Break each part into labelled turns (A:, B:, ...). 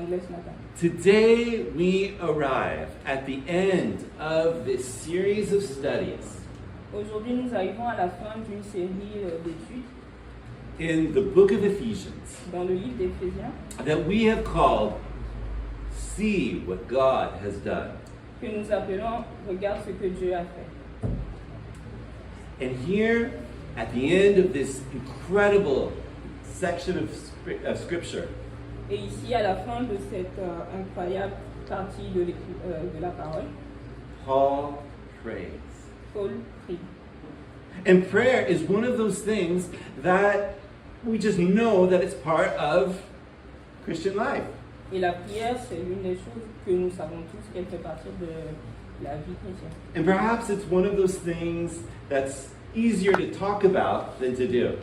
A: anglais ce matin.
B: Today we arrive at the end of this series of studies
A: Aujourd'hui, nous arrivons à la fin d'une série d'études
B: in the book of Ephesians
A: dans le livre d'Éphésiens
B: that we have called See What God Has Done.
A: que nous appelons Regarde ce que Dieu a fait.
B: And here, at the end of this incredible section of scripture,
A: Et ici, à la fin de cette incroyable partie de la parole,
B: Paul prays.
A: Paul prie.
B: And prayer is one of those things that we just know that it's part of Christian life.
A: Et la prière, c'est l'une des choses que nous savons tous qu'elle fait partie de la vie chrétienne.
B: And perhaps it's one of those things that's easier to talk about than to do.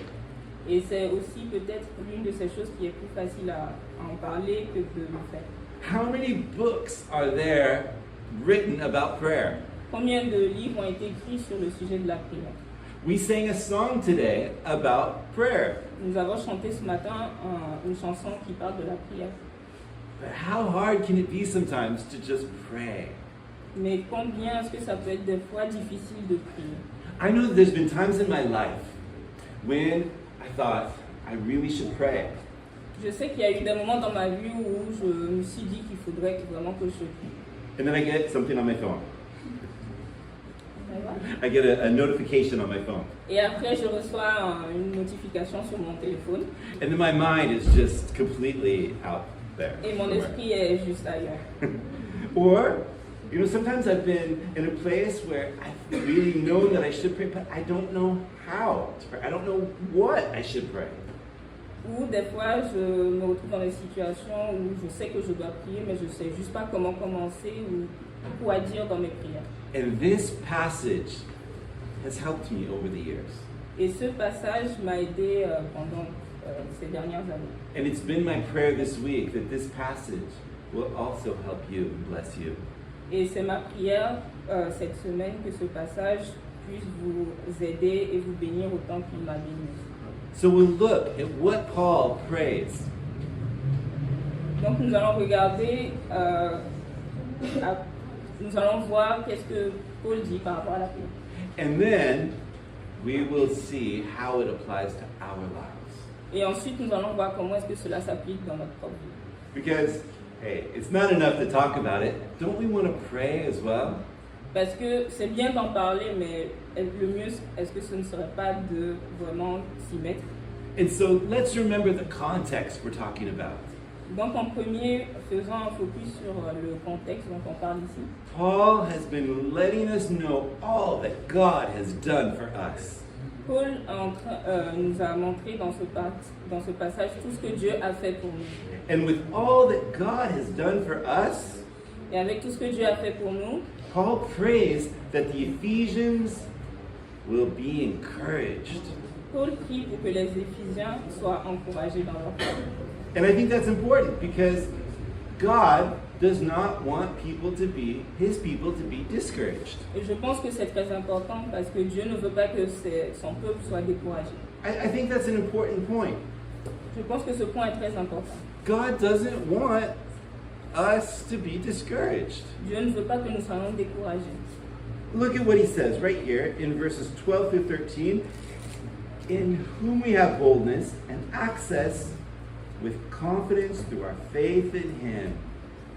A: Et c'est aussi peut-être l'une de ces choses qui est plus facile à en parler que de le faire.
B: How many books are there written about prayer?
A: Combien de livres ont été écrits sur le sujet de la prière?
B: We sang a song today about prayer.
A: Nous avons chanté ce matin une chanson qui parle de la prière.
B: But how hard can it be sometimes to just pray?
A: Mais combien est-ce que ça peut être des fois difficile de prier?
B: I know that there's been times in my life when I thought I really should pray.
A: Je sais qu'il y a eu des moments dans ma vie où je me suis dit qu'il faudrait vraiment que je prie.
B: And then I get something on my phone. I get a notification on my phone.
A: Et après, je reçois une notification sur mon téléphone.
B: And then my mind is just completely out there.
A: Et mon
B: somewhere.
A: esprit est juste ailleurs.
B: Or, you know, sometimes I've been in a place where I really know that I should pray, but I don't know how to pray. I don't know what I should pray.
A: Ou des fois, je me retrouve dans des situations où je sais que je dois prier, mais je ne sais juste pas comment commencer ou quoi dire dans mes prières.
B: And this passage has helped me over the years.
A: Et ce passage m'a aidé pendant ces dernières années.
B: And it's been my prayer this week that this passage will also help you and bless you.
A: Et c'est ma prière cette semaine que ce passage puisse vous aider et vous bénir autant qu'il m'a béni.
B: So we'll look at what Paul prays.
A: Donc nous allons regarder, nous allons voir qu'est-ce que Paul dit par rapport à la prière.
B: And then we will see how it applies to our lives.
A: Et ensuite nous allons voir comment est-ce que cela s'applique dans notre propre vie.
B: Because, hey, it's not enough to talk about it. Don't we want to pray as well?
A: Parce que c'est bien d'en parler, mais le mieux, est-ce que ce ne serait pas de vraiment s'y mettre?
B: And so let's remember the context we're talking about.
A: Donc en premier, faisons un focus sur le contexte dont on parle ici.
B: Paul has been letting us know all that God has done for us.
A: Paul nous a montré dans ce passage tout ce que Dieu a fait pour nous.
B: And with all that God has done for us,
A: Et avec tout ce que Dieu a fait pour nous,
B: Paul prays that the Ephesians will be encouraged.
A: Paul prie pour que les Éphésiens soient encouragés dans leur foi.
B: And I think that's important because God does not want his people to be discouraged.
A: Et je pense que c'est très important parce que Dieu ne veut pas que son peuple soit découragé.
B: I think that's an important point.
A: Je pense que ce point est très important.
B: God doesn't want us to be discouraged.
A: Dieu ne veut pas que nous soyons découragés.
B: Look at what he says right here in verses 12 through 13. In whom we have boldness and access with confidence through our faith in him.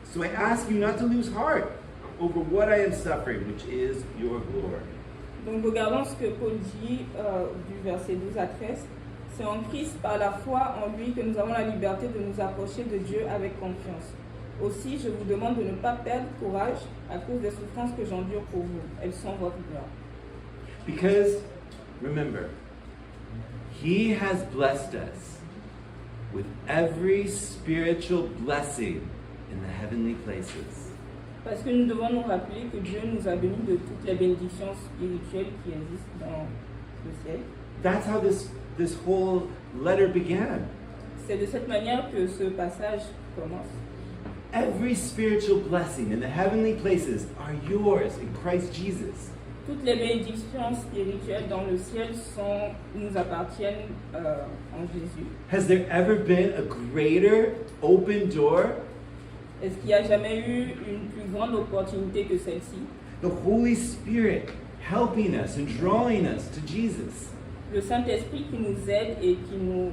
B: So I ask you not to lose heart over what I am suffering, which is your glory.
A: Donc regardons ce que Paul dit du verset 12 à 13. C'est en Christ, par la foi en lui, que nous avons la liberté de nous approcher de Dieu avec confiance. Aussi, je vous demande de ne pas perdre courage à cause des souffrances que j'endure pour vous. Elles sont votre gloire.
B: Because, remember, he has blessed us with every spiritual blessing in the heavenly places.
A: Parce que nous devons nous rappeler que Dieu nous a bénis de toutes les bénédictions spirituelles qui existent dans le ciel.
B: That's how this whole letter began.
A: C'est de cette manière que ce passage commence.
B: Every spiritual blessing in the heavenly places are yours in Christ Jesus.
A: Toutes les bénédictions spirituelles dans le ciel nous appartiennent en Jésus.
B: Has there ever been a greater open door
A: Est-ce qu'il n'y a jamais eu une plus grande opportunité que celle-ci?
B: The Holy Spirit helping us and drawing us to Jesus.
A: Le Saint-Esprit qui nous aide et qui nous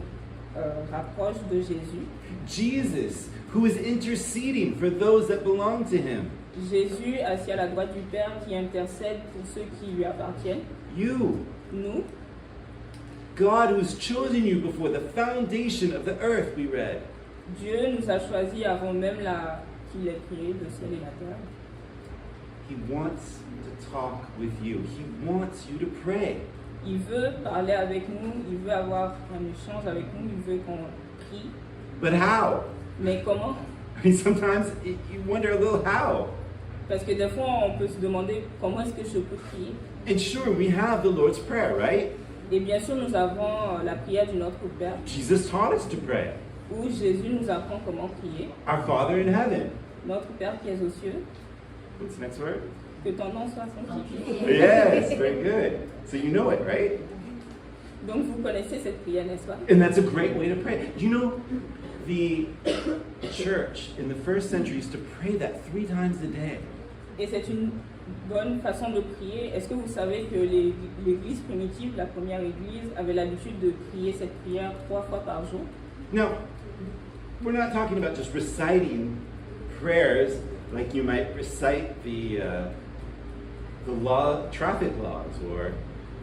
A: rapproche de Jésus.
B: Jesus, who is interceding for those that belong to him.
A: Jésus assis à la droite du Père qui intercède pour ceux qui lui appartiennent.
B: You,
A: Nous,
B: God who's chosen you before the foundation of the earth, we read.
A: Dieu nous a choisis avant même qu'il ait créé le ciel et la terre.
B: He wants to talk with you. He wants you to pray.
A: Il veut parler avec nous, il veut avoir un échange avec nous, il veut qu'on prie.
B: But how?
A: Mais comment?
B: I mean, sometimes you wonder a little how.
A: Parce que des fois, on peut se demander comment est-ce que je peux prier.
B: And sure, we have the Lord's Prayer, right?
A: Et bien sûr, nous avons la prière du Notre Père,
B: Jesus taught us to pray.
A: où Jésus nous apprend comment prier.
B: Our Father in heaven.
A: Notre Père qui est aux cieux,
B: What's the next word?
A: que ton nom soit sanctifié.
B: Yes, very good. So you know it, right?
A: Donc vous connaissez cette prière, n'est-ce pas?
B: And that's a great way to pray. You know, the church in the first century used to pray that 3 times a day.
A: Et c'est une bonne façon de prier. Est-ce que vous savez que l'Église primitive, la première Église, avait l'habitude de prier cette prière 3 fois par jour?
B: Now, we're not talking about just reciting prayers like you might recite the traffic laws,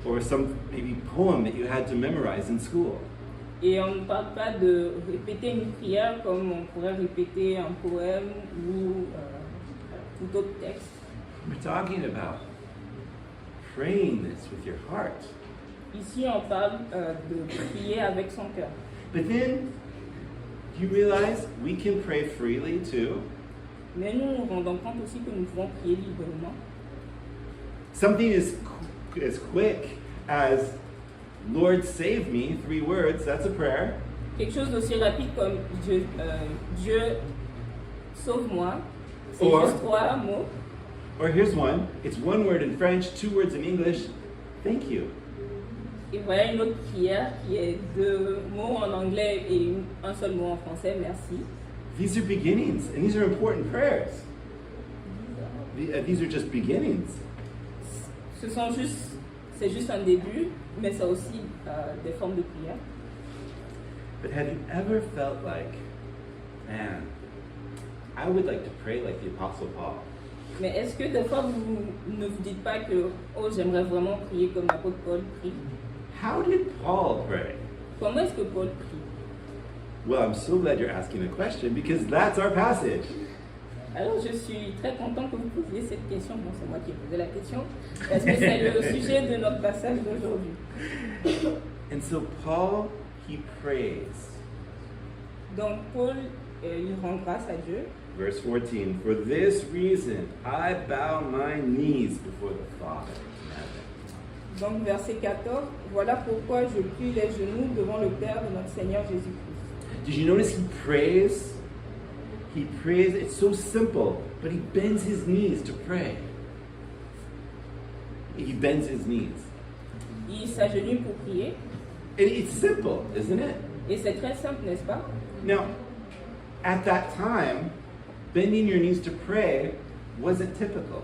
B: or some maybe poem that you had to memorize in school.
A: Et on ne parle pas de répéter une prière comme on pourrait répéter un poème ou tout autre texte.
B: We're talking about praying this with your heart.
A: Ici, on parle de prier avec son cœur.
B: But then, do you realize we can pray freely too?
A: Mais nous nous rendons compte aussi que nous pouvons prier librement.
B: Something as quick as Lord save me, 3 words, that's a prayer.
A: Quelque chose d'aussi rapide comme Dieu sauve-moi, c'est
B: Or-
A: juste 3 mots.
B: Or here's one, it's 1 word in French, 2 words in English, thank you.
A: Et voilà une autre prière qui est 2 mots en anglais et un seul mot en français, merci.
B: These are beginnings, and these are important prayers. These are just beginnings.
A: C'est juste un début, mais c'est aussi des formes de prière.
B: But have you ever felt like, man, I would like to pray like the Apostle Paul?
A: Mais est-ce que des fois vous ne vous dites pas que oh j'aimerais vraiment prier comme l'apôtre Paul prie?
B: How did Paul pray?
A: Comment est-ce que Paul prie?
B: Well, I'm so glad you're asking the question because that's our passage.
A: Alors je suis très content que vous posiez cette question. Bon, c'est moi qui ai posé la question parce que c'est le sujet de notre passage d'aujourd'hui.
B: And so Paul, he prays.
A: Donc Paul, il rend grâce à Dieu.
B: Verse 14, for this reason I bow my knees before the Father in heaven.
A: Donc verset 14, voilà pourquoi je plie les genoux devant le Père de notre Seigneur Jésus-Christ.
B: Did you notice he prays? He prays, it's so simple, but he bends his knees to pray. He bends his knees.
A: Il s'agenouille pour prier
B: And it's simple, isn't it?
A: et c'est très simple, n'est-ce pas?
B: Now, at that time, bending your knees to pray wasn't typical.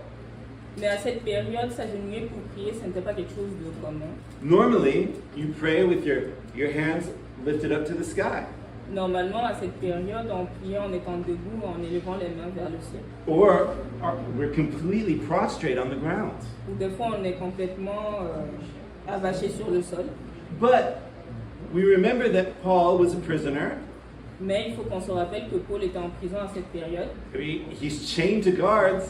A: Mais à cette période, s'agenouiller pour prier, ce n'était pas quelque chose de commun.
B: Normally, you pray with your hands lifted up to the sky.
A: Normalement, à cette période, on priait en étant debout, en élevant les mains vers le ciel.
B: Or we're completely prostrate on the ground.
A: Ou des fois, on est complètement avaché sur le sol.
B: But we remember that Paul was a prisoner.
A: Mais il faut qu'on se rappelle que Paul était en prison à cette période.
B: He's chained to guards.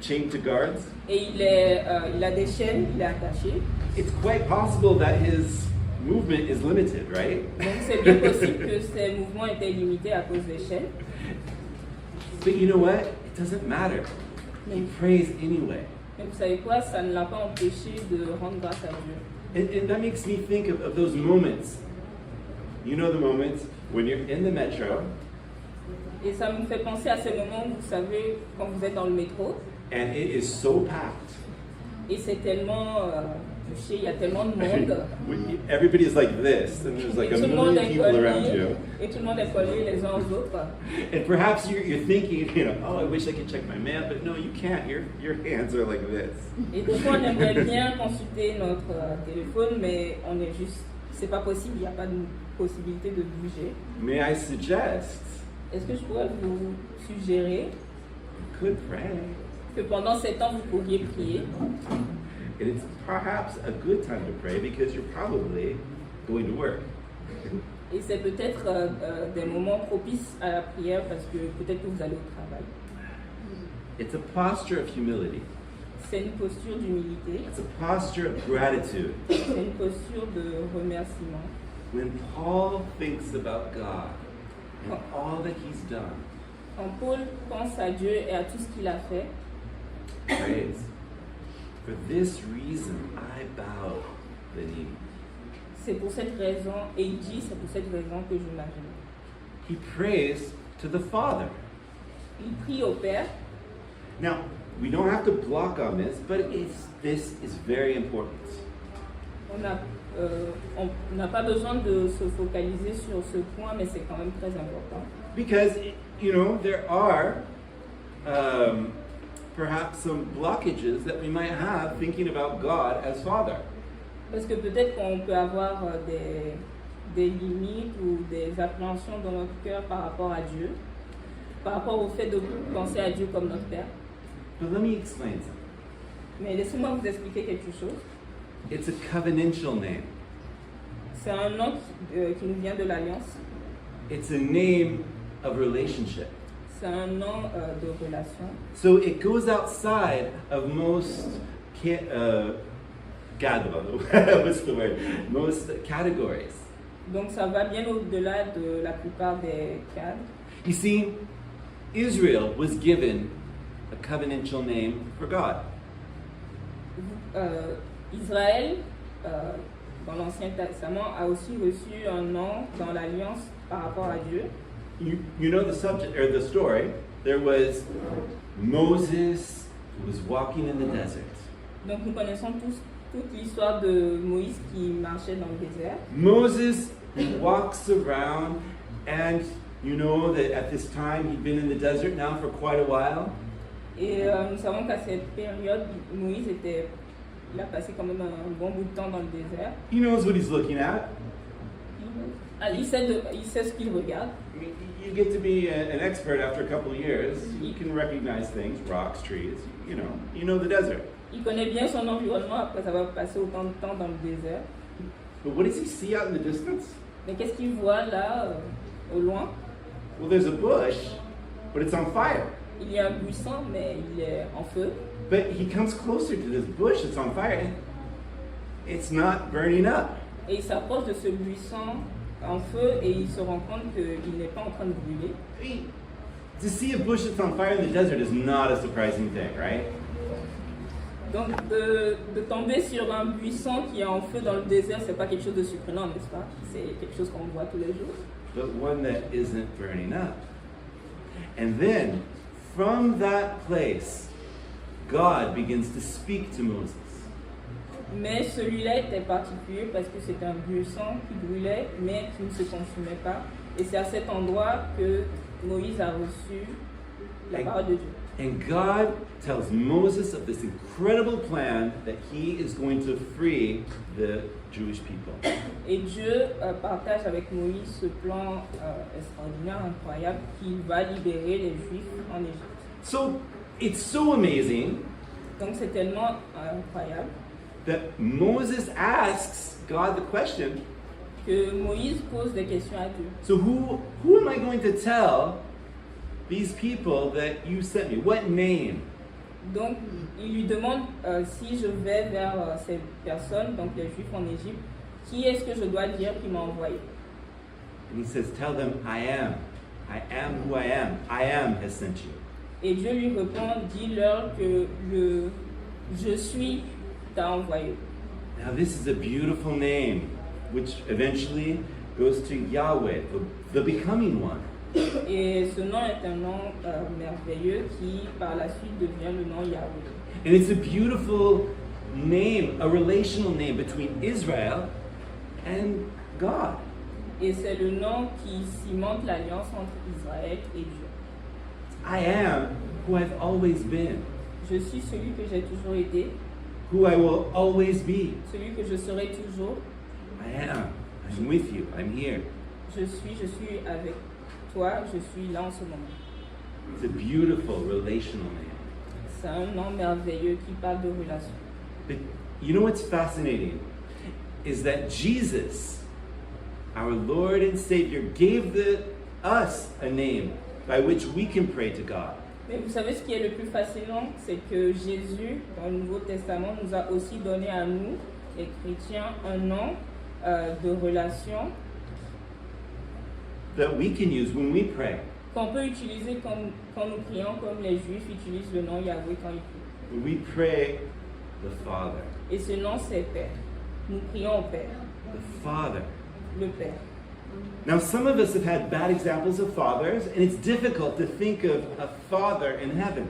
B: Chained to guards.
A: Et il a des chaînes, il est attaché.
B: It's quite possible that his movement is limited, right?
A: Donc c'est bien possible que ses mouvements étaient limités à cause des chaînes.
B: But you know what? It doesn't matter. He prays anyway.
A: Mais vous savez quoi? Ça ne l'a pas empêché de rendre grâce à Dieu.
B: And that makes me think of those moments. You know the moments when you're in the metro
A: Et ça me fait penser à ces moments où vous savez, quand vous êtes dans le métro,
B: and it is so packed.
A: et c'est tellement toucher, il y a tellement de monde.
B: Everybody's like this, and there's like
A: Et
B: a
A: tout le monde
B: million
A: est
B: people around
A: collé,
B: you.
A: et tout le monde est collé les uns aux autres.
B: And perhaps you're thinking, oh, I wish I could check my mail, but no, you can't. Your hands are like this.
A: Et des fois, on aimerait bien consulter notre téléphone, mais on est juste, c'est pas possible, il n'y a pas de possibilité de bouger.
B: May I suggest
A: Est-ce que je pourrais vous suggérer
B: you could pray?
A: que pendant ces temps, vous pourriez prier?
B: And it's perhaps a good time to pray because you're probably going to work.
A: Et c'est peut-être des moments propices à la prière parce que peut-être que vous allez au travail.
B: It's a posture of humility.
A: C'est une posture d'humilité,
B: It's a posture of gratitude.
A: c'est une posture de remerciement.
B: When Paul thinks about God and all that he's done,
A: Quand Paul pense à Dieu et à tout ce qu'il a fait,
B: praise. For this reason, I bow the knee.
A: c'est pour cette raison, et il dit, c'est pour cette raison que je m'agenouille.
B: He prays to the Father.
A: Il prie au Père.
B: Now, we don't have to block on this, but this is very important.
A: On n'a pas besoin de se focaliser sur ce point, mais c'est quand même très important.
B: Because, there are perhaps some blockages that we might have thinking about God as Father.
A: Parce que peut-être qu'on peut avoir des limites ou des appréhensions dans notre cœur par rapport à Dieu, par rapport au fait de penser à Dieu comme notre Père.
B: But let me explain something.
A: Mais laissez-moi vous expliquer quelque chose.
B: It's a covenantal name.
A: C'est un nom qui nous vient de l'Alliance.
B: It's a name of relationship.
A: C'est un nom de relation.
B: So it goes outside of most what's the word? Most categories.
A: Donc ça va bien au-delà de la plupart des cadres.
B: You see, Israel was given a covenantal name for God.
A: Israël, dans l'Ancien Testament, a aussi reçu un nom dans l'Alliance par rapport à Dieu.
B: You know the subject or the story. There was Moses who was walking in the desert.
A: Donc nous connaissons tous toute l'histoire de Moïse qui marchait dans le désert.
B: Moses walks around, and you know that at this time he'd been in the desert now for quite a while.
A: Et nous savons qu'à cette période, Moïse il a passé quand même un bon bout de temps dans le désert.
B: He knows what he's looking at.
A: Il sait ce qu'il regarde.
B: I mean, you get to be an expert after a couple of years. You can recognize things, rocks, trees. You know the desert.
A: Il connaît bien son environnement après avoir passé autant de temps dans le désert.
B: But what does he see out in the distance?
A: Mais qu'est-ce qu'il voit là, au loin?
B: Well, there's a bush, but it's on fire.
A: Il y a un buisson, mais il est en feu.
B: But he comes closer to this bush that's on fire, and it's not burning up.
A: Et il s'approche de ce buisson en feu et il se rend compte qu'il n'est pas en train de brûler.
B: I mean, to see a bush that's on fire in the desert is not a surprising thing, right?
A: Donc de tomber sur un buisson qui est en feu dans le désert, c'est pas quelque chose de surprenant, n'est-ce pas? C'est quelque chose qu'on voit tous les jours.
B: But one that isn't burning up. And then, from that place, God begins to speak to Moses.
A: Mais celui-là était particulier parce que c'était un buisson qui brûlait, mais qui ne se consumait pas. Et c'est à cet endroit que Moïse a reçu la parole de Dieu.
B: And God tells Moses of this incredible plan that he is going to free the Jewish people.
A: Et Dieu partage avec Moïse ce plan extraordinaire, incroyable, qu'il va libérer les Juifs en Égypte.
B: So it's so amazing
A: Donc c'est tellement incroyable
B: that Moses asks God the question,
A: que Moïse pose des questions à Dieu.
B: so who am I going to tell these people that you sent me? What name?
A: Donc il lui demande si je vais vers ces personnes, donc les Juifs en Égypte, qui est-ce que je dois dire qui m'a envoyé?
B: And he says, tell them, I am. I am who I am. I am has sent you.
A: Et Dieu lui répond, dis-leur que je suis t'a envoyé.
B: Now this is a beautiful name, which eventually goes to Yahweh, the becoming one.
A: Et ce nom est un nom merveilleux qui par la suite devient le nom Yahweh.
B: And it's a beautiful name, a relational name between Israel and God.
A: Et c'est le nom qui cimente l'alliance entre Israël et Dieu.
B: I am who I've always been,
A: Je suis celui que j'ai toujours été,
B: who I will always be.
A: celui que je serai toujours.
B: I am. I'm with you. I'm here.
A: Je suis avec toi, je suis là en ce moment.
B: It's a beautiful relational name.
A: C'est un nom merveilleux qui parle de relation.
B: But you know what's fascinating? Is that Jesus, our Lord and Savior, gave us a name by which we can pray to God.
A: Mais vous savez ce qui est le plus fascinant, c'est que Jésus, dans le Nouveau Testament, nous a aussi donné à nous, les chrétiens, un nom de relation
B: That we can use when we pray.
A: qu'on peut utiliser quand nous prions, comme les Juifs utilisent le nom Yahweh quand ils prient.
B: When we pray, the Father.
A: Et ce nom, c'est Père. Nous prions au Père,
B: The Father.
A: le Père.
B: Now, some of us have had bad examples of fathers, and it's difficult to think of a father in heaven.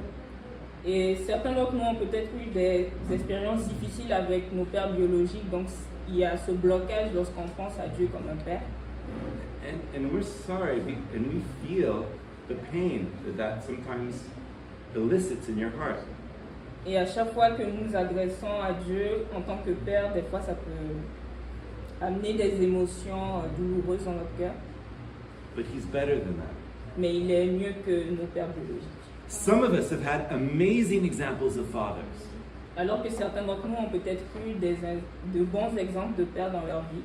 A: Et certains d'entre nous ont peut-être eu des expériences difficiles avec nos pères biologiques, donc il y a ce blocage lorsqu'on pense à Dieu comme un Père.
B: And we're sorry, and we feel the pain that sometimes elicits in your heart.
A: Et à chaque fois que nous nous adressons à Dieu en tant que Père, des fois ça peut amener des émotions douloureuses dans notre cœur,
B: But he's better than that.
A: mais il est mieux que nos pères biologiques.
B: Some of us have had amazing examples of fathers.
A: Alors que certains d'entre nous ont peut-être eu de bons exemples de pères dans leur vie,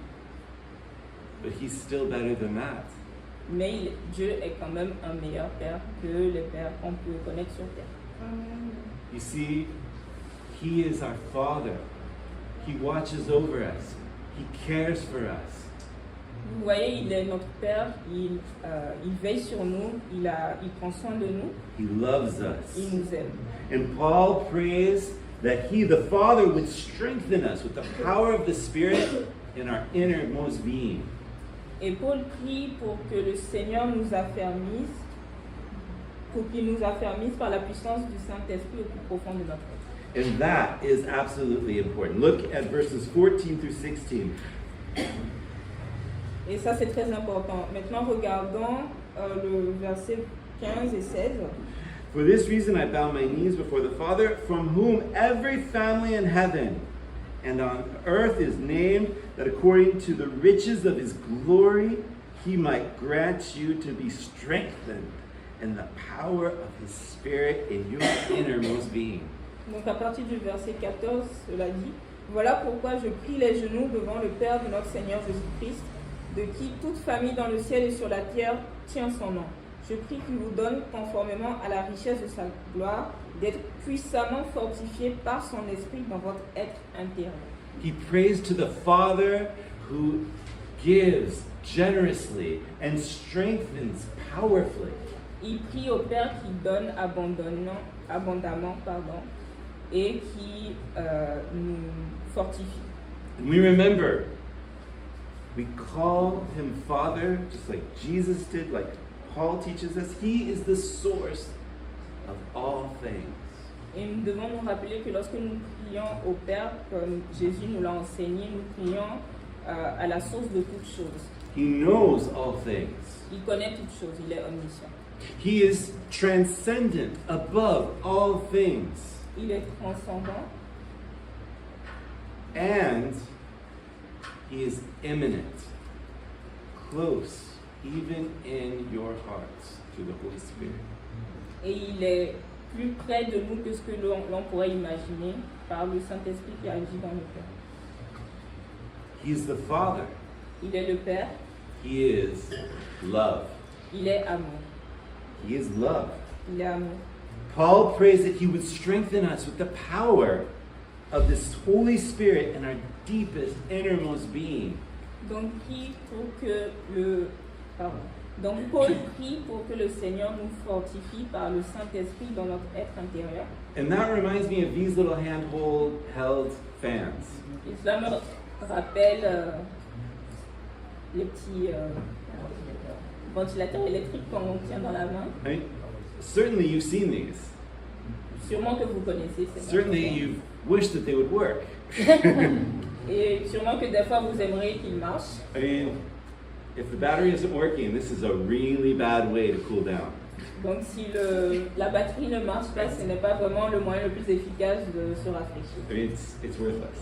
B: But he's still better than that.
A: mais Dieu est quand même un meilleur Père que les pères qu'on peut connaître sur terre.
B: You see, he is our Father. He watches over us. He cares for us.
A: Vous voyez, il est notre Père, il veille sur nous, il prend soin de nous,
B: He loves us.
A: il nous aime.
B: And Paul prays that he, the Father, would strengthen us with the power of the Spirit in our innermost being.
A: Et Paul prie pour que le Seigneur nous affermisse, pour qu'il nous affermisse par la puissance du Saint-Esprit au plus profond de notre être.
B: And that is absolutely important. Look at verses 14 through 16.
A: Et ça, c'est très important. Maintenant, regardons le verset 15 et 16.
B: For this reason I bow my knees before the Father, from whom every family in heaven and on earth is named, that according to the riches of his glory he might grant you to be strengthened in the power of his Spirit in your innermost being.
A: Donc à partir du verset 14, cela dit, voilà pourquoi je prie les genoux devant le Père de notre Seigneur Jésus-Christ, de qui toute famille dans le ciel et sur la terre tient son nom. Je prie qu'il vous donne, conformément à la richesse de sa gloire, d'être puissamment fortifié par son esprit dans votre être intérieur.
B: He prays to the Father who gives generously and strengthens powerfully.
A: Il prie au Père qui donne abondamment, et qui nous fortifie.
B: And we remember, we call him Father, just like Jesus did, like Paul teaches us. He is the source of all things.
A: Et nous devons nous rappeler que lorsque nous prions au Père, comme Jésus nous l'a enseigné, nous prions à la source de toutes choses.
B: He knows all things.
A: Il connaît toutes choses, il est omniscient.
B: He is transcendent, above all things.
A: Il est transcendant
B: And he is immanent, close, even in your hearts, through the Holy Spirit.
A: et il est plus près de nous que ce que l'on pourrait imaginer par le Saint-Esprit qui agit dans nos cœurs.
B: He is the Father.
A: Il est le Père,
B: He is love.
A: il est amour.
B: He is love.
A: Il est amour.
B: Paul prays that he would strengthen us with the power of this Holy Spirit in our deepest, innermost being.
A: Donc, Paul prie pour que le Seigneur nous fortifie par le Saint-Esprit dans notre être intérieur.
B: And that reminds me of these little held fans.
A: Et cela me rappelle les petits ventilateurs électriques qu'on tient dans la main.
B: I mean, certainly you've seen these.
A: Sûrement que vous connaissez ces
B: Certainly
A: bâtiments.
B: you wish that they would work.
A: Et sûrement que des fois vous aimeriez qu'ils marchent.
B: I mean, if the battery isn't working, this is a really bad way to cool down.
A: Donc si la batterie ne marche pas, ce n'est pas vraiment le moyen le plus efficace de se rafraîchir.
B: I mean, it's worthless.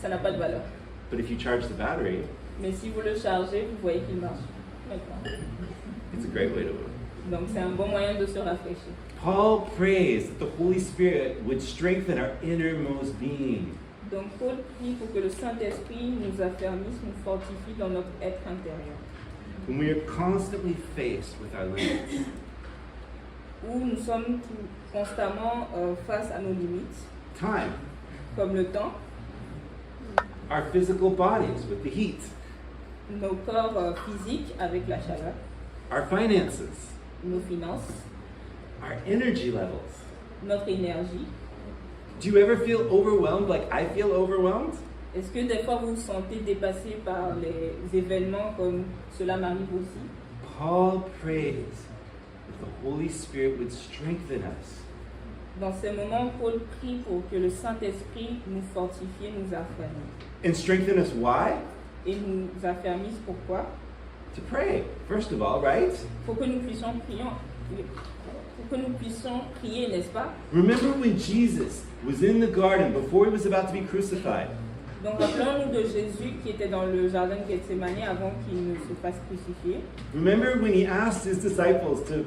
A: Ça n'a pas de valeur.
B: But if you charge the battery,
A: Mais si vous le chargez, vous voyez qu'il marche. Maintenant.
B: it's a great way to work.
A: Donc c'est un bon moyen de se rafraîchir.
B: Paul prays that the Holy Spirit would strengthen our innermost being.
A: Donc Paul prie pour que le Saint-Esprit nous affermisse, nous fortifie dans notre être intérieur.
B: When we are constantly faced with our limits,
A: Où nous sommes constamment face à nos limites,
B: time,
A: comme le temps,
B: our physical bodies with the heat,
A: nos corps physiques avec la chaleur,
B: our finances,
A: nos finances,
B: our energy levels.
A: notre énergie.
B: Do you ever feel overwhelmed like I feel overwhelmed?
A: Est-ce que des fois vous vous sentez dépassé par les événements comme cela m'arrive aussi?
B: Paul prays that the Holy Spirit would strengthen us.
A: Dans ces moments, Paul prie pour que le Saint-Esprit nous fortifie, nous affermisse.
B: And strengthen us why?
A: Et nous affermisse pourquoi?
B: To pray, first of all, right?
A: Pour que nous puissions prier, n'est-ce pas?
B: Remember when Jesus was in the garden before he was about to be crucified?
A: Donc rappelons-nous de Jésus qui était dans le jardin de Gethsémani avant qu'il ne se fasse crucifier.
B: Remember when he asked his disciples to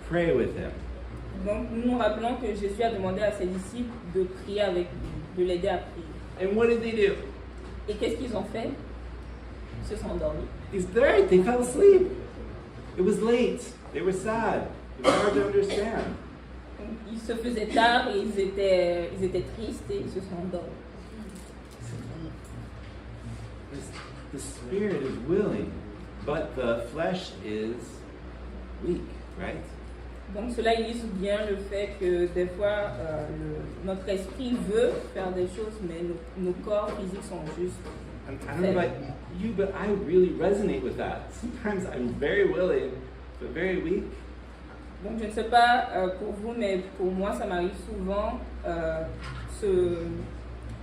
B: pray with him?
A: Donc nous nous rappelons que Jésus a demandé à ses disciples de prier avec lui, de l'aider à prier.
B: And what did they do?
A: Et qu'est-ce qu'ils ont fait? Ils se sont endormis.
B: He's there, they fell asleep. It was late. They were sad. It was hard to understand.
A: Donc, il se faisait tard et ils étaient tristes et ils se sont endormis.
B: The spirit is willing, but the flesh is weak, right?
A: Donc cela illustre bien le fait que des fois notre esprit veut faire des choses, mais nos corps physiques sont justes.
B: And I don't know about you, but I really resonate with that. Sometimes I'm very willing, but very weak.
A: Donc je ne sais pas pour vous, mais pour moi ça m'arrive souvent.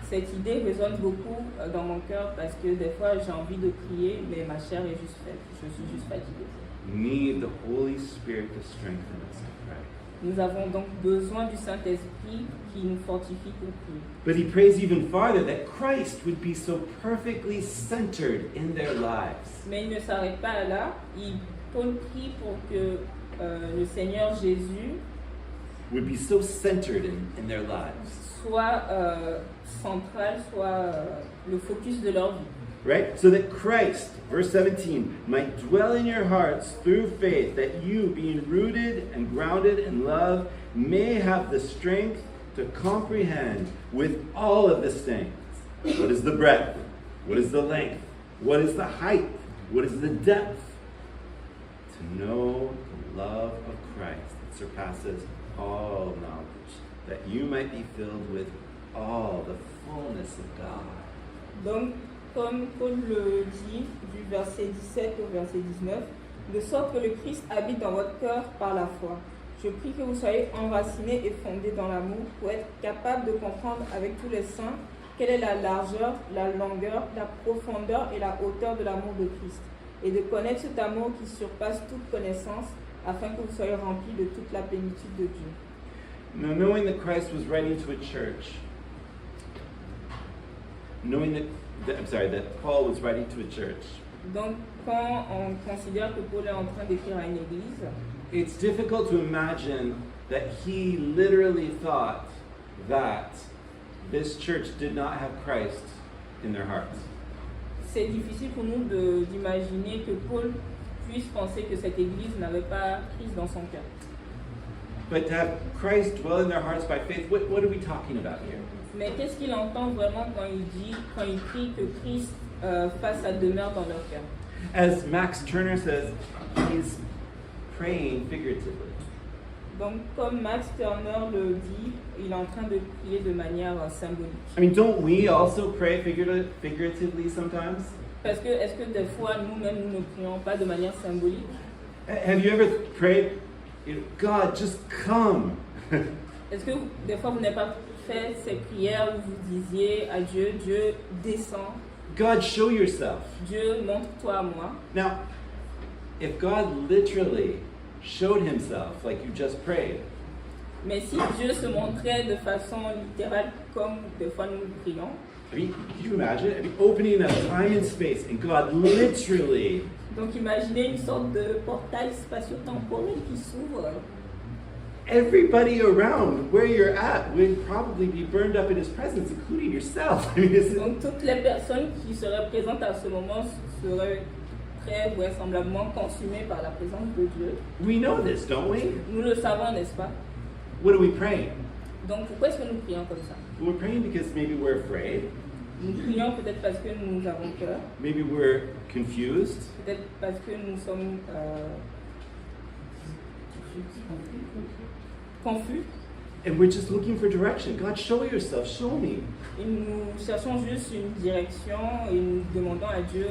A: Cette idée résonne beaucoup dans mon cœur parce que des fois j'ai envie de prier, mais ma chair est juste faible. Je suis juste fatiguée.
B: We need the Holy Spirit to strengthen us to pray.
A: Nous avons donc besoin du Saint-Esprit qui nous fortifie pour prier.
B: But he prays even farther that Christ would be so perfectly centered in their lives.
A: Mais il ne s'arrête pas là. Paul prie pour que le Seigneur Jésus
B: Would be so centered in their lives.
A: soit central, soit le focus de leur vie.
B: Right? So that Christ, verse 17, might dwell in your hearts through faith, that you, being rooted and grounded in love, may have the strength to comprehend with all of the saints what is the breadth, what is the length, what is the height, what is the depth, to know the love of Christ that surpasses all knowledge, that you might be filled with all the fullness of God.
A: Donc, comme Paul le dit du verset 17 au verset 19, de sorte que le Christ habite dans votre cœur par la foi. Je prie que vous soyez enracinés et fondés dans l'amour pour être capables de comprendre avec tous les saints quelle est la largeur, la longueur, la profondeur et la hauteur de l'amour de Christ, et de connaître cet amour qui surpasse toute connaissance, afin que vous soyez remplis de toute la plénitude de Dieu.
B: Now, knowing that Christ was writing to a church, knowing that Paul was writing to a church,
A: Donc, quand on considère que Paul est en train d'écrire à une église,
B: it's difficult to imagine that he literally thought that this church did not have Christ in their hearts.
A: c'est difficile pour nous d'imaginer que Paul puisse penser que cette église n'avait pas Christ dans son cœur.
B: But to have Christ dwell in their hearts by faith, what are we talking about here?
A: Mais qu'est-ce qu'il entend vraiment quand il prie que Christ fasse sa demeure dans leur cœur?
B: As Max Turner says, he's praying figuratively.
A: Donc, comme Max Turner le dit, il est en train de prier de manière symbolique.
B: I mean, don't we also pray figuratively sometimes?
A: Parce que, est-ce que des fois, nous-mêmes, nous ne prions pas de manière symbolique?
B: Have you ever prayed, God, just come?
A: Est-ce que des fois vous n'avez pas fait ces prières où vous disiez à Dieu, Dieu descend,
B: God, show yourself.
A: Dieu montre-toi à moi.
B: Now, if God literally showed himself like you just prayed,
A: Mais si Dieu se montrait de façon littérale comme des fois nous prions,
B: I mean, can you imagine? I mean, opening up time and space and God literally,
A: donc imaginez une sorte de portail spatio-temporel qui s'ouvre.
B: everybody around where you're at would probably be burned up in his presence, including yourself. I mean,
A: Donc toutes les personnes qui seraient présentes à ce moment seraient très vraisemblablement consumées par la présence de Dieu.
B: we know this, don't we?
A: Nous le savons, n'est-ce pas?
B: What are we praying?
A: Donc pourquoi est-ce que nous prions comme ça?
B: We're praying because maybe we're afraid,
A: Nous prions peut-être parce que nous avons peur,
B: maybe we're confused,
A: peut-être parce que nous sommes confus
B: and we're just looking for direction. God, show yourself, show me.
A: et nous cherchons juste une direction et nous demandons à Dieu,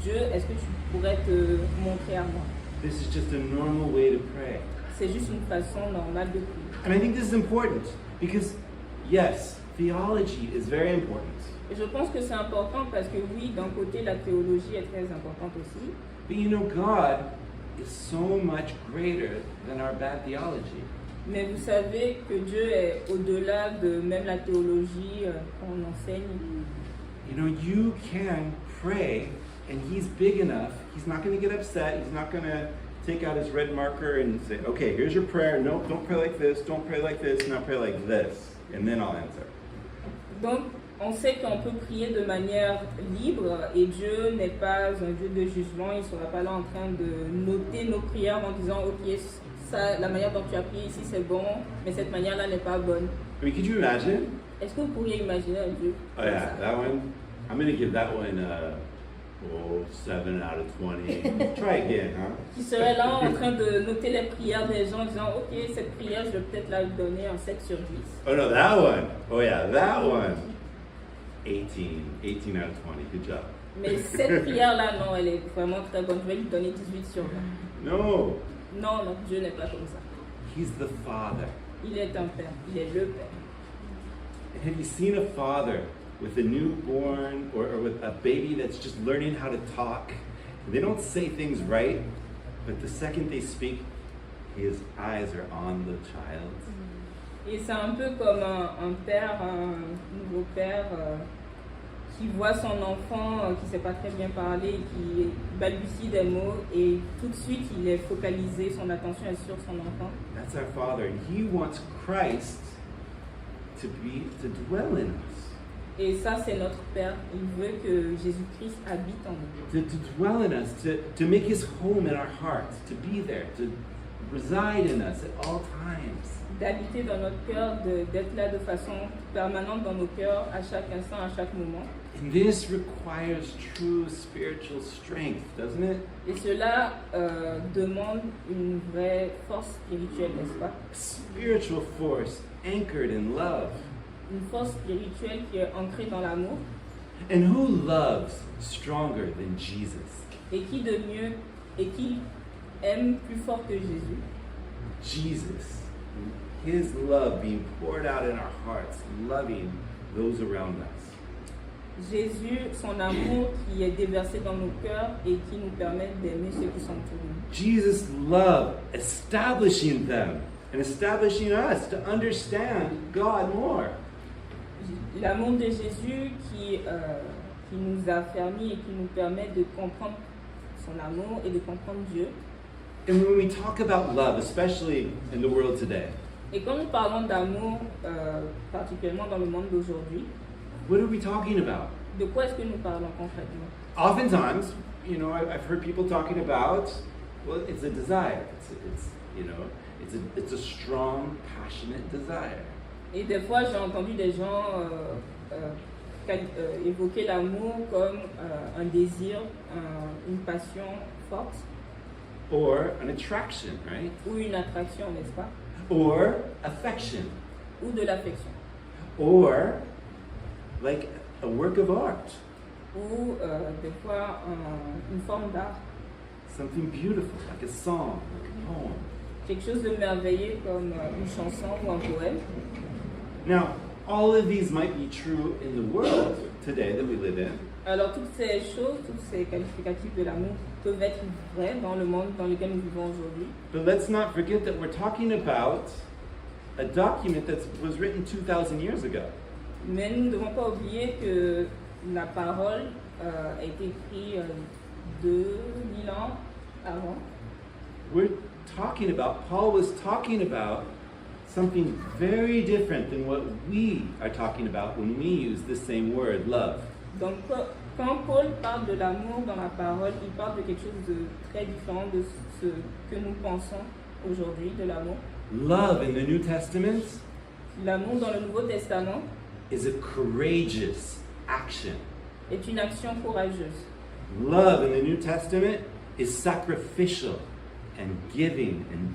A: Dieu, est-ce que tu pourrais te montrer à moi?
B: This is just a normal way to pray.
A: C'est juste une façon normale de prier.
B: And I think this is important because, yes, theology is very important.
A: Et je pense que c'est important parce que oui, d'un côté, la théologie est très importante aussi.
B: But you know, God is so much greater than our bad theology.
A: Mais vous savez que Dieu est au-delà de même la théologie qu'on enseigne.
B: You know, you can pray and He's big enough. He's not going to get upset. He's not going to take out his red marker and say, okay, here's your prayer. No, don't pray like this. Don't pray like this. Now pray like this. And then I'll answer.
A: Donc, on sait qu'on peut prier de manière libre et Dieu n'est pas un Dieu de jugement. Il ne sera pas là en train de noter nos prières en disant, ok, ça, la manière dont tu as prié ici, c'est bon, mais cette manière-là n'est pas bonne.
B: I mean, could you imagine?
A: Est-ce que vous pourriez imaginer un Dieu
B: Oh yeah, that one. I'm going to give that one 7 out of 20. Try again, huh?
A: qui serait là en train de noter les prières des gens en disant, ok, cette prière, je vais peut-être la donner un 7 sur 10.
B: Oh no, that one. Oh yeah, that one. 18 out of 20. Good job.
A: Mais cette prière-là, non, elle est vraiment très bonne. Je vais lui donner 18 sur 20.
B: No,
A: Non, non, Dieu n'est pas comme ça.
B: He's the Father.
A: Il est un Père, il est le Père.
B: And have you seen a father with a newborn or with a baby that's just learning how to talk? They don't say things right, but the second they speak, his eyes are on the child.
A: Et c'est un peu comme un père, un nouveau père qui voit son enfant qui ne sait pas très bien parler, qui balbutie des mots et tout de suite il est focalisé, son attention est sur son enfant.
B: That's our Father, and He wants Christ to dwell in us,
A: Et ça c'est notre Père. Il veut que Jésus-Christ habite en nous.
B: to dwell in us, to make His home in our hearts, to be there, to reside in us at all times.
A: D'habiter dans notre cœur, d'être là de façon permanente dans nos cœurs, à chaque instant, à chaque moment.
B: And this requires true spiritual strength, doesn't it?
A: Et cela demande une vraie force spirituelle, n'est-ce pas?
B: Spiritual force anchored in love.
A: Une force spirituelle qui est ancrée dans l'amour.
B: And who loves stronger than Jesus?
A: Et qui de mieux, et qui aime plus fort que Jésus?
B: Jesus. His love being poured out in our hearts, loving those around us.
A: Jésus, son amour qui est déversé dans nos cœurs et qui nous permet d'aimer ceux qui sont autour de nous.
B: Jesus' love establishing them and establishing us to understand God more.
A: L'amour de Jésus qui nous a permis et qui nous permet de comprendre son amour et de comprendre Dieu.
B: And when we talk about love, especially in the world today,
A: Et quand nous parlons d'amour, particulièrement dans le monde d'aujourd'hui,
B: what are we talking about?
A: de quoi est-ce que nous parlons concrètement?
B: Oftentimes, you know, I've heard people talking about, well, it's a desire. It's a strong, passionate desire.
A: Et des fois, j'ai entendu des gens évoquer l'amour comme un désir, une passion forte.
B: Or an attraction, right?
A: Ou une attraction, n'est-ce pas?
B: Or affection.
A: Ou de l'affection.
B: Or like a work of art.
A: Ou des fois une forme d'art.
B: Something beautiful, like a song, like a poem.
A: quelque chose de merveilleux comme une chanson ou un poème.
B: Now, all of these might be true in the world today that we live in.
A: Alors toutes ces choses, tous ces qualificatifs de l'amour peuvent être vrais dans le monde dans lequel nous vivons aujourd'hui.
B: But let's not forget that we're talking about a document that was written 2,000 years ago.
A: Mais nous ne devons pas oublier que la parole a été écrite 2000 ans avant.
B: We're talking about, Paul was talking about something very different than what we are talking about when we use the same word, love.
A: Donc quand Paul parle de l'amour dans la parole, il parle de quelque chose de très différent de ce que nous pensons aujourd'hui de l'amour.
B: Love in the New Testament
A: L'amour dans le Nouveau Testament
B: is a courageous action.
A: est une action courageuse.
B: Love in the New Testament is sacrificial and giving and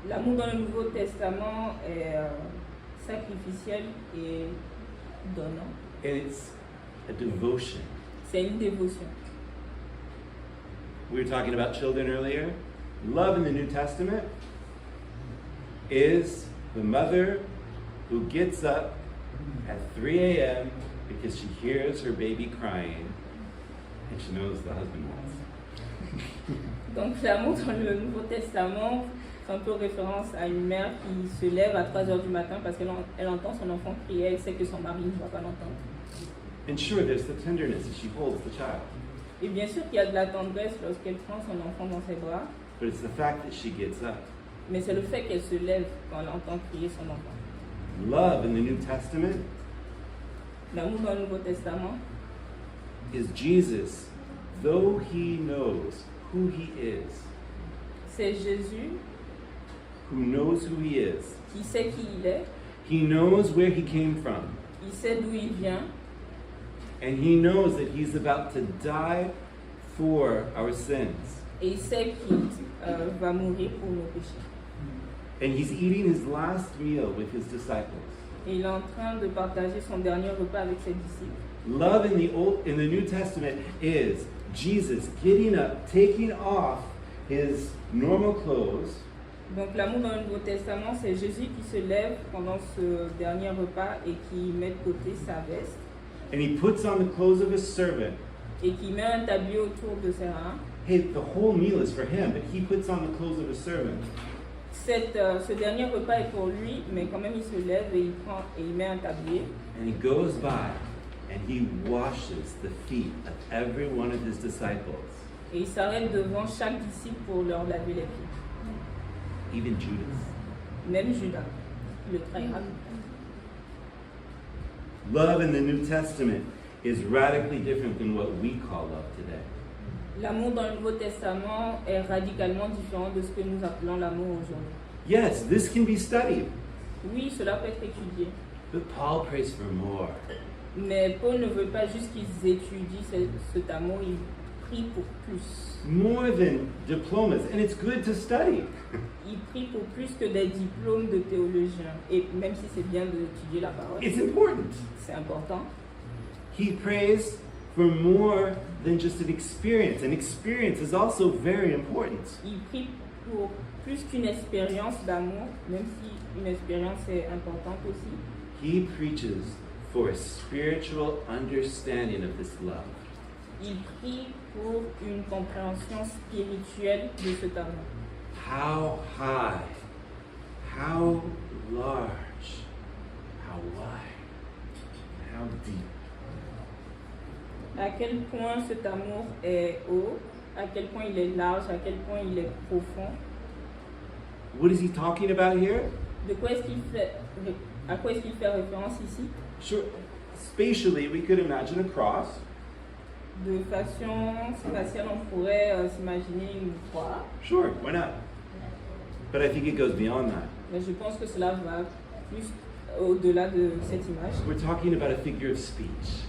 A: L'amour dans le Nouveau Testament est sacrificiel et donnant.
B: it's a devotion.
A: C'est une dévotion.
B: We were talking about children earlier. Love in the New Testament is the mother who gets up at 3 a.m. because she hears her baby crying and she knows the husband wants.
A: Donc l'amour dans le Nouveau Testament fait un peu référence à une mère qui se lève à 3 heures du matin parce qu'elle entend son enfant crier, elle sait que son mari ne va pas l'entendre.
B: And sure, there's the tenderness as she holds the child,
A: Et bien sûr qu'il y a de la tendresse lorsqu'elle prend son enfant dans ses bras,
B: but it's the fact that she gets up.
A: mais c'est le fait qu'elle se lève quand elle entend crier son enfant.
B: Love in the New Testament
A: L'amour dans le Nouveau Testament,
B: is Jesus, though he knows who he is,
A: c'est Jésus
B: who knows who he is.
A: qui sait qui il est,
B: He knows where he came from,
A: il sait d'où il vient,
B: and he knows that he's about to die for our sins.
A: et il sait qu'il va mourir pour nos péchés.
B: And he's eating his last meal with his disciples.
A: Et il est en train de partager son dernier repas avec ses disciples.
B: Love in the New Testament is Jesus getting up, taking off his normal clothes,
A: Donc l'amour dans le Nouveau Testament, c'est Jésus qui se lève pendant ce dernier repas et qui met de côté sa veste
B: and he puts on the clothes of a servant.
A: et qui met un tablier autour de ses reins.
B: Hey, the whole meal is for him, but he puts on the clothes of a servant.
A: Ce dernier repas est pour lui, mais quand même il se lève et il prend et il met un tablier.
B: And he goes by and he washes the feet of every one of his disciples,
A: Et il s'arrête devant chaque disciple pour leur laver les pieds.
B: even Judas.
A: Même Judas, qui le trahira.
B: Love in the New Testament is radically different than what we call love today.
A: L'amour dans le Nouveau Testament est radicalement différent de ce que nous appelons l'amour aujourd'hui.
B: Yes, this can be studied,
A: Oui, cela peut être étudié.
B: but Paul prays for more.
A: Mais Paul ne veut pas juste qu'ils étudient cet amour, il prie pour plus.
B: More than diplomas, and it's good to study.
A: Il prie pour plus que des diplômes de théologiens. Et même si c'est bien d'étudier la parole,
B: It's important.
A: c'est important.
B: He prays for more than just an experience. An experience is also very important.
A: Il prie pour plus qu'une expérience d'amour, même si une expérience est importante aussi.
B: He preaches for a spiritual understanding of this love.
A: Il prie pour une compréhension spirituelle de cet amour.
B: How high, how large, how wide, how deep.
A: À quel point cet amour est haut, à quel point il est large, à quel point il est profond.
B: What is he talking about here?
A: De quoi est-ce qu'il fait, à quoi est-ce qu'il fait référence ici?
B: Sure, spatially, we could imagine a cross.
A: De façon spatiale, on pourrait s'imaginer une croix,
B: Sure, why not? But I think it goes beyond that.
A: mais je pense que cela va plus au-delà de cette image.
B: We're talking about a figure of speech.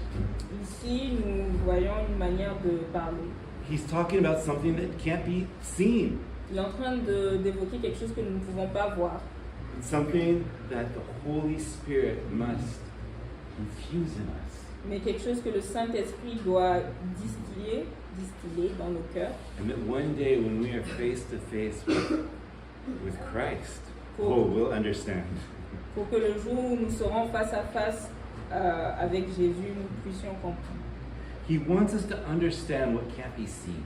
A: Ici, nous voyons une manière de parler.
B: He's talking about something that can't be seen,
A: Il est en train d'évoquer quelque chose que nous ne pouvons pas voir,
B: something that the Holy Spirit must infuse in us.
A: mais quelque chose que le Saint-Esprit doit distiller dans nos cœurs.
B: And that one day when we are face to face with with Christ,
A: Pour-
B: oh, we'll understand.
A: pour que le jour où nous serons face à face avec Jésus, nous puissions comprendre.
B: He wants us to understand what can't be seen.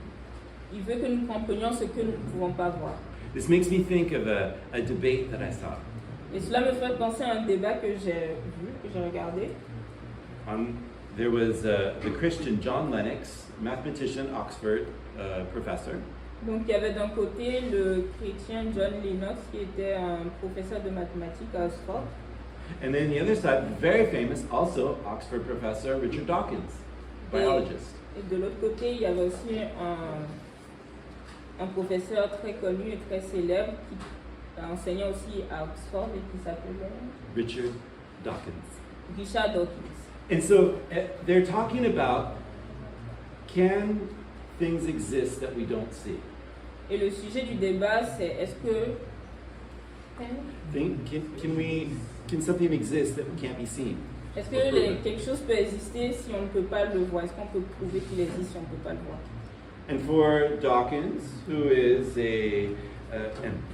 A: Il veut que nous comprenions ce que nous ne pouvons pas voir.
B: This makes me think of a debate that I saw.
A: Et cela me fait penser à un débat que j'ai vu, que j'ai regardé.
B: There was the Christian John Lennox, mathematician, Oxford professor,
A: Donc il y avait d'un côté le chrétien John Lennox qui était un professeur de mathématiques à Oxford.
B: and then the other side, very famous, also Oxford professor Richard Dawkins, biologist.
A: Et de l'autre côté, il y avait aussi un professeur très connu et très célèbre qui enseignait aussi à Oxford et qui s'appelait
B: Richard Dawkins.
A: Richard Dawkins.
B: And so they're talking about, can things exist that we don't see?
A: Et le sujet du débat, c'est est-ce que
B: Can something exist that can't be seen?
A: est-ce que quelque chose peut exister si on ne peut pas le voir? Est-ce qu'on peut prouver qu'il existe si on ne peut pas le voir?
B: And for Dawkins, who is a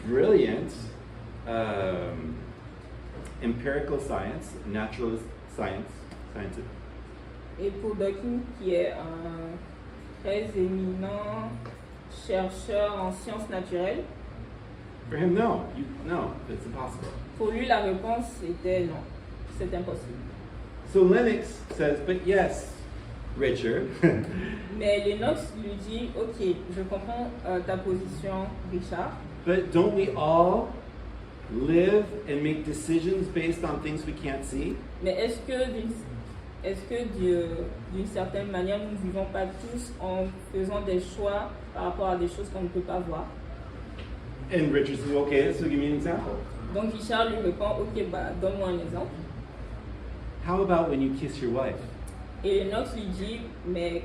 B: brilliant empirical science, naturalist scientist,
A: Et pour Dawkins, qui est un très éminent chercheur en sciences naturelles,
B: for him, no, it's impossible.
A: pour lui, la réponse était non, c'est impossible.
B: So Lennox says, but yes, Richard,
A: Mais Lennox lui dit, ok, je comprends ta position, Richard,
B: but don't we all live and make decisions based on things we can't see?
A: mais est-ce que d'une certaine manière, nous ne vivons pas tous en faisant des choix par rapport à des choses qu'on ne peut pas voir?
B: And Richard says, okay, so give me an example.
A: Donc Richard lui répond, ok, bah, donne-moi un exemple.
B: How about when you kiss your wife?
A: Et Lennox lui dit, mais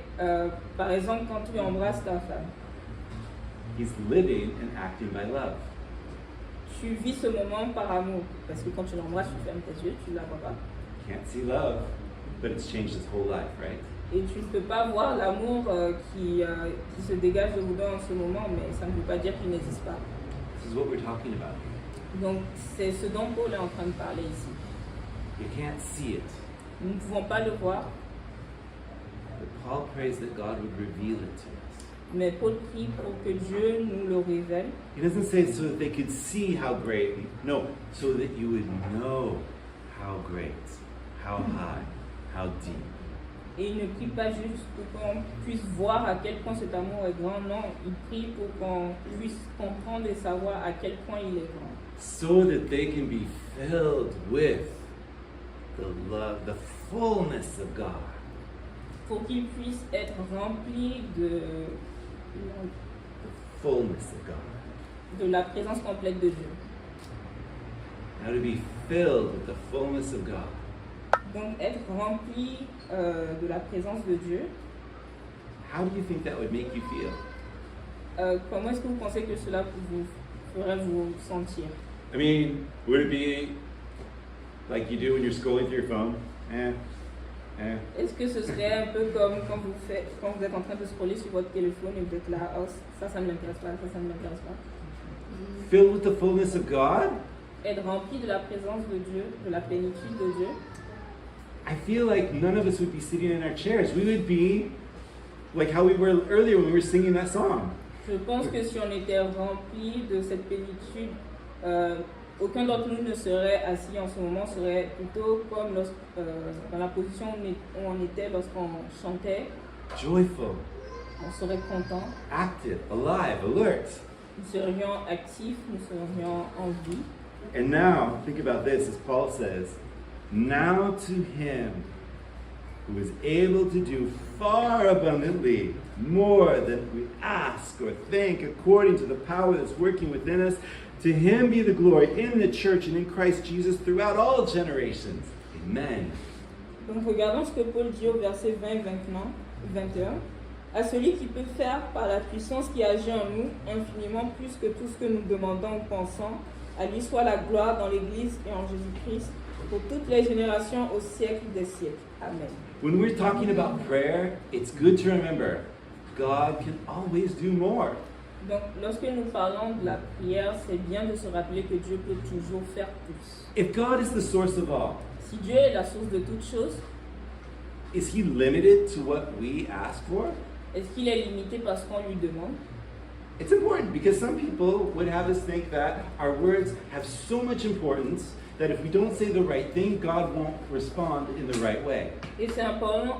A: par exemple, quand tu embrasses ta femme,
B: He's living and acting by love.
A: tu vis ce moment par amour. Parce que quand tu l'embrasses, tu fermes tes yeux, tu ne la vois pas.
B: Can't see love, but it's changed his whole life, right?
A: Et tu ne peux pas voir l'amour qui se dégage de vous deux en ce moment, mais ça ne veut pas dire qu'il n'existe pas.
B: This is what we're talking about.
A: Donc c'est ce dont Paul est en train de parler ici.
B: You can't see it,
A: Nous ne pouvons pas le voir,
B: but Paul prays that God would reveal it to us.
A: mais Paul prie pour que Dieu nous le révèle.
B: He doesn't say so that they could see how great. No, so that you would know how great, how high, how deep.
A: Et il ne prie pas juste pour qu'on puisse voir à quel point cet amour est grand, non, il prie pour qu'on puisse comprendre et savoir à quel point il est grand.
B: So that they can be filled with the love, the fullness of God.
A: Pour qu'il puisse être rempli
B: The fullness of God.
A: de la présence complète de Dieu.
B: Now to be filled with the fullness of God.
A: Donc être rempli de la présence de Dieu.
B: How do you think that would make you feel?
A: Comment est-ce que vous pensez que cela vous ferait vous sentir?
B: I mean, would it be like you do when you're scrolling through your phone?
A: Est-ce que ce serait un peu comme quand vous êtes en train de scroller sur votre téléphone et vous êtes là, oh, ça ne m'intéresse pas, ça ne m'intéresse pas.
B: Filled with the fullness of God?
A: Être rempli de la présence de Dieu, de la plénitude de Dieu.
B: I feel like none of us would be sitting in our chairs. We would be like how we were earlier when we were singing that song.
A: Je pense que si on était rempli de cette plénitude, aucun d'entre nous ne serait assis en ce moment, serait plutôt comme dans la position où on était lorsqu'on chantait.
B: Joyful,
A: On serait content,
B: active, alive, alert.
A: nous serions actifs, nous serions en vie.
B: And now, think about this, as Paul says, now to him who is able to do far abundantly more than we ask or think, according to the power that's working within us, to him be the glory in the church and in Christ Jesus throughout all generations. Amen.
A: Donc regardons ce que Paul dit au verset 20 et 21. À celui qui peut faire par la puissance qui agit en nous infiniment plus que tout ce que nous demandons ou pensons, à lui soit la gloire dans l'Église et en Jésus-Christ pour toutes les générations au siècle des siècles. Amen.
B: When we're talking about prayer, it's good to remember God can always do more.
A: Donc, lorsque nous parlons de la prière, c'est bien de se rappeler que Dieu peut toujours faire plus.
B: If God is the source of all,
A: Si Dieu est la source de toutes choses,
B: is he limited to what we ask for?
A: est-ce qu'il est limité par ce qu'on lui demande?
B: It's important because some people would have us think that our words have so much importance that if we don't say the right thing, God won't respond in the right way.
A: Et c'est important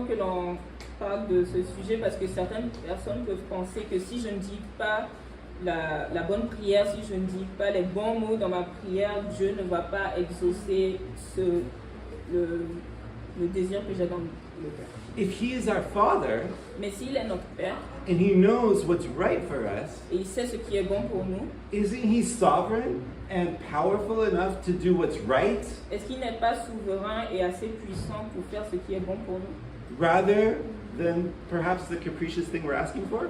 A: que l'on parle de ce sujet parce que certaines personnes peuvent penser que si je ne dis pas la bonne prière, si je ne dis pas les bons mots dans ma prière, Dieu ne va pas exaucer le désir que j'ai dans le cœur.
B: If he is our Father
A: Mais s'il est notre Père
B: and he knows what's right for us,
A: et il sait ce qui est bon pour nous,
B: isn't he sovereign and powerful enough to do what's right
A: est-ce qu'il n'est pas souverain et assez puissant pour faire ce qui est bon pour nous,
B: rather than perhaps the capricious thing we're asking for?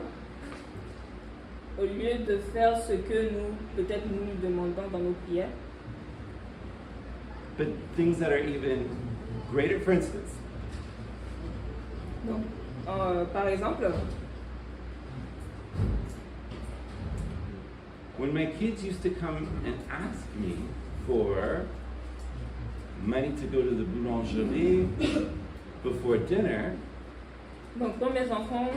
A: au lieu de faire ce que peut-être nous demandons dans nos prières,
B: But things that are even greater, for instance,
A: donc, par exemple,
B: when my kids used to come and ask me for money to go to the boulangerie before dinner,
A: donc quand mes enfants,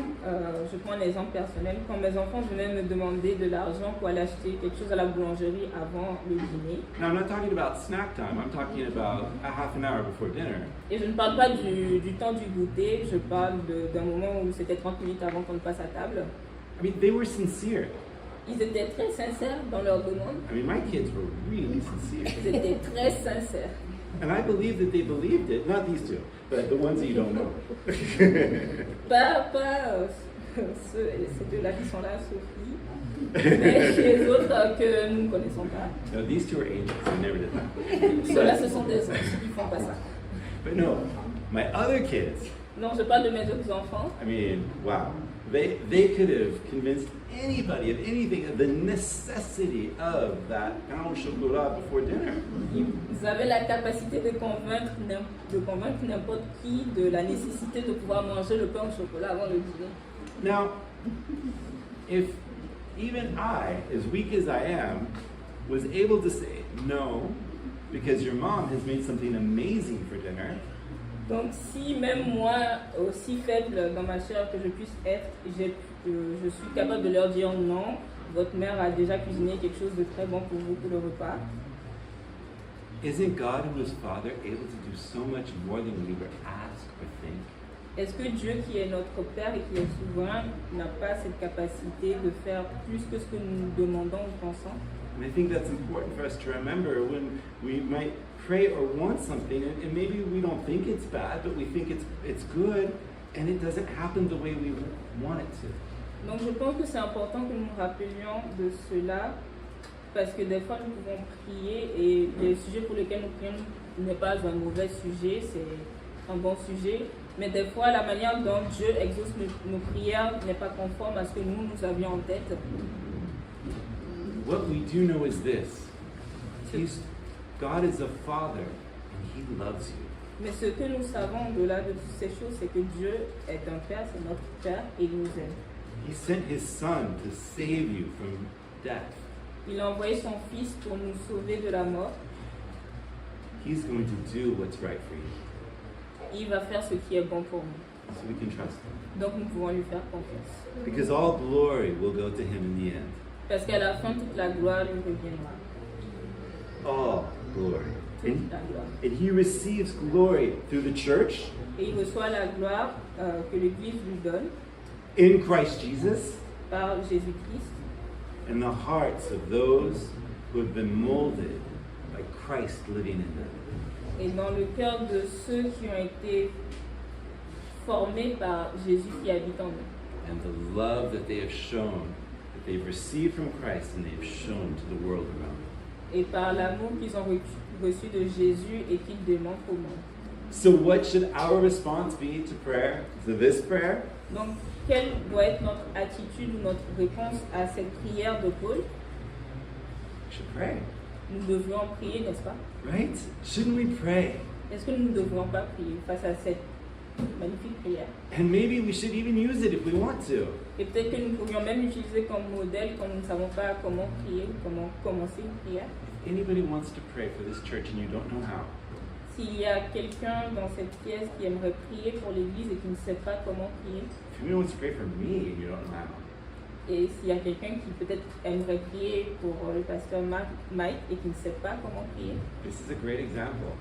A: je prends un exemple personnel, quand mes enfants venaient me demander de l'argent pour aller acheter quelque chose à la boulangerie avant le dîner,
B: now I'm not talking about snack time, I'm talking about a half an hour before dinner.
A: et je ne parle pas du temps du goûter, je parle d'un moment où c'était 30 minutes avant qu'on ne passe à table.
B: I mean, they were sincere.
A: Ils étaient très sincères dans leurs demandes,
B: I mean, my kids were really sincere.
A: ils étaient très sincères.
B: And I believe that they believed it. Not these two, but the ones that you don't know.
A: Pas ces deux-là qui sont là, Sophie, mais les autres que nous ne connaissons pas.
B: No, these two are angels. I never did that.
A: Ceux-là, ce sont des anges qui font pas ça.
B: But no, my other kids,
A: Non, je parle de mes autres enfants.
B: I mean, wow. They could have convinced anybody of anything, of the necessity of that pain au chocolat before dinner.
A: Ils avaient la capacité de convaincre n'importe qui de la nécessité de pouvoir manger le pain au chocolat avant le dîner.
B: Now, if even I, as weak as I am, was able to say no because your mom has made something amazing for dinner,
A: Donc si même moi, aussi faible dans ma chair que je puisse être, je suis capable de leur dire non, votre mère a déjà cuisiné quelque chose de très bon pour vous pour le repas.
B: isn't God, who is Father, able to do so much more than we ever ask or think?
A: Est-ce que Dieu qui est notre Père et qui est souverain n'a pas cette capacité de faire plus que ce que nous demandons ou pensons?
B: And I think that's important for us to remember when we might pray or want something, and maybe we don't think it's bad, but we think it's good, and it doesn't happen the way we want it to.
A: Donc je pense que c'est important que nous nous rappelions de cela parce que des fois nous pouvons prier et le sujet pour lequel nous prions n'est pas un mauvais sujet, c'est un bon sujet. Mais des fois la manière dont Dieu exauce nos prières n'est pas conforme à ce que nous avions en tête.
B: What we do know is this. God is a Father, and He loves you.
A: Mais ce que nous savons au-delà de toutes ces choses, c'est que Dieu est un Père, c'est notre Père et il nous aime.
B: He sent His Son to save you from death.
A: Il a envoyé son Fils pour nous sauver de la mort.
B: He's going to do what's right for you.
A: Il va faire ce qui est bon pour nous.
B: So we can trust Him.
A: Donc nous pouvons lui faire confiance.
B: Because all glory will go to Him in the end.
A: Parce qu'à la fin, toute la gloire lui reviendra.
B: All glory.
A: Toute la gloire.
B: And He receives glory through the church,
A: Et il reçoit la gloire que l'Église lui donne
B: in Christ Jesus,
A: par Jésus-Christ
B: in the hearts of those who have been molded by Christ living in them.
A: et dans le cœur de ceux qui ont été formés par Jésus qui habite en eux.
B: And the love that they have shown, that they've received from Christ and they've shown to the world around them.
A: Et par l'amour qu'ils ont reçu de Jésus et qu'ils démontrent au monde.
B: So what should our response be to prayer, to this prayer?
A: Donc, quelle doit être notre attitude ou notre réponse à cette prière de Paul?
B: We should pray,
A: Nous devrions prier, n'est-ce pas?
B: right? Shouldn't we pray?
A: Est-ce que nous ne devrions pas prier face à cette magnifique prière.
B: And maybe we should even use it if we want to.
A: Et peut-être que nous pourrions même l'utiliser comme modèle quand nous ne savons pas comment prier, comment commencer une prière.
B: If anybody wants to pray for this church and you don't know how,
A: S'il y a quelqu'un dans cette pièce qui aimerait prier pour l'Église et qui ne sait pas comment prier,
B: if anybody wants to pray for me and you don't know how,
A: et s'il y a quelqu'un qui peut-être aimerait prier pour le pasteur Mike et qui ne sait pas comment prier,
B: this is a great example.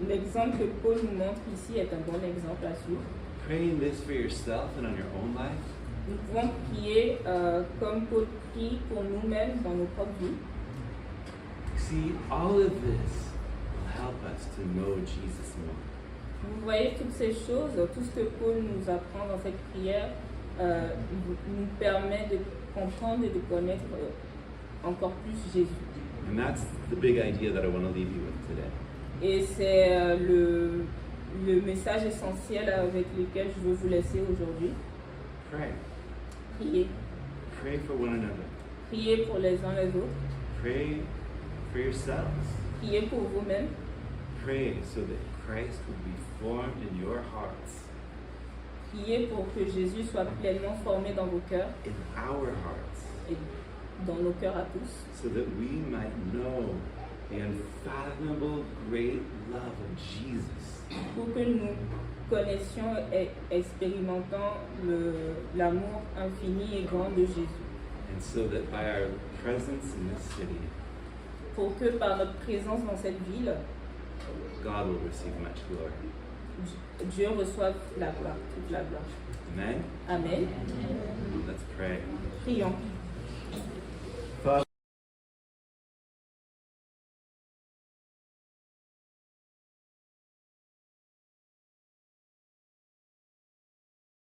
A: l'exemple que Paul nous montre ici est un bon exemple à suivre.
B: Praying this for yourself and on your own life
A: Nous pouvons prier comme Paul prie pour nous-mêmes dans nos propres vies.
B: See, all of this will help us to know Jesus more.
A: Vous voyez toutes ces choses, tout ce que Paul nous apprend dans cette prière nous permet de comprendre et de connaître encore plus Jésus.
B: And that's the big idea that I want to leave you with today.
A: Et c'est le message essentiel avec lequel je veux vous laisser aujourd'hui.
B: Pray.
A: Priez.
B: Pray for one another.
A: Priez pour les uns les autres.
B: Pray for yourselves.
A: Priez pour vous-même.
B: Pray so that Christ would be formed in your hearts,
A: Priez pour que Jésus soit pleinement formé dans vos cœurs
B: in our hearts,
A: et dans nos cœurs à tous,
B: so that we might know the unfathomable great love of Jesus.
A: pour que nous connaissions et expérimentons l'amour infini et grand de Jésus.
B: And so that by our presence in this city,
A: Pour que par notre présence dans cette ville,
B: God will receive much glory.
A: Dieu reçoive la gloire, toute la gloire.
B: Amen?
A: Amen.
B: Let's pray.
A: Prions.